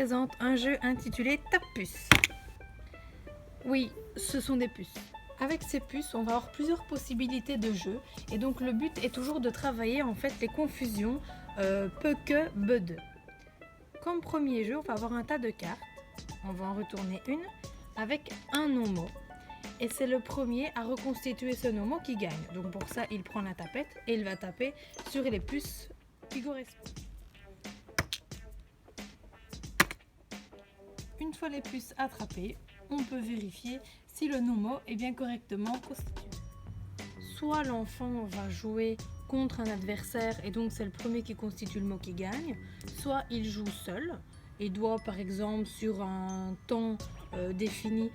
présente un jeu intitulé Tape Puce. Oui, ce sont des puces. Avec ces puces, on va avoir plusieurs possibilités de jeu et donc le but est toujours de travailler en fait les confusions peu que be de. Comme premier jeu, on va avoir un tas de cartes. On va en retourner une avec un non-mot. Et c'est le premier à reconstituer ce non-mot qui gagne. Donc pour ça, il prend la tapette et il va taper sur les puces qui correspondent. Une fois les puces attrapées, on peut vérifier si le non-mot est bien correctement constitué. Soit l'enfant va jouer contre un adversaire et donc c'est le premier qui constitue le mot qui gagne, soit il joue seul et doit par exemple sur un temps défini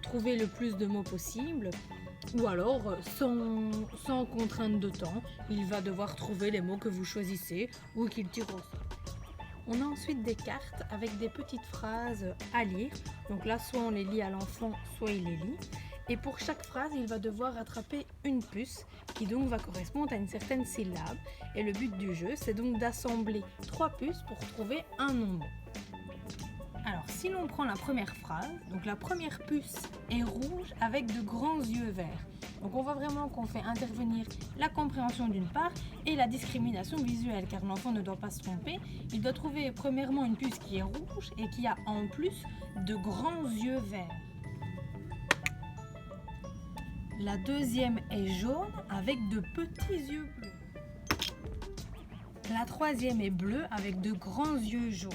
trouver le plus de mots possible, ou alors sans contrainte de temps, il va devoir trouver les mots que vous choisissez ou qu'il tire au sort. On a ensuite des cartes avec des petites phrases à lire. Donc là, soit on les lit à l'enfant, soit il les lit. Et pour chaque phrase, il va devoir attraper une puce qui donc va correspondre à une certaine syllabe. Et le but du jeu, c'est donc d'assembler 3 puces pour trouver un non-mot. Alors, si l'on prend la première phrase, donc la première puce est rouge avec de grands yeux verts. Donc on voit vraiment qu'on fait intervenir la compréhension d'une part et la discrimination visuelle, car l'enfant ne doit pas se tromper. Il doit trouver premièrement une puce qui est rouge et qui a en plus de grands yeux verts. La deuxième est jaune avec de petits yeux bleus. La troisième est bleue avec de grands yeux jaunes.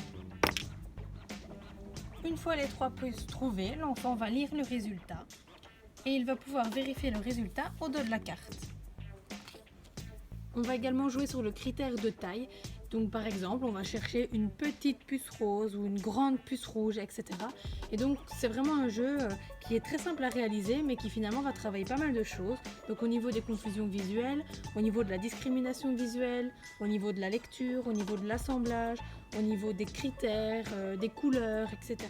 Une fois les 3 puces trouvées, l'enfant va lire le résultat et il va pouvoir vérifier le résultat au dos de la carte. On va également jouer sur le critère de taille. Donc par exemple, on va chercher une petite puce rose ou une grande puce rouge, etc. Et donc c'est vraiment un jeu qui est très simple à réaliser, mais qui finalement va travailler pas mal de choses. Donc au niveau des confusions visuelles, au niveau de la discrimination visuelle, au niveau de la lecture, au niveau de l'assemblage, au niveau des critères, des couleurs, etc.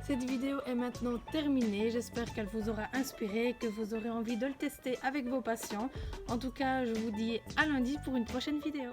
Cette vidéo est maintenant terminée, j'espère qu'elle vous aura inspiré et que vous aurez envie de le tester avec vos patients. En tout cas, je vous dis à lundi pour une prochaine vidéo.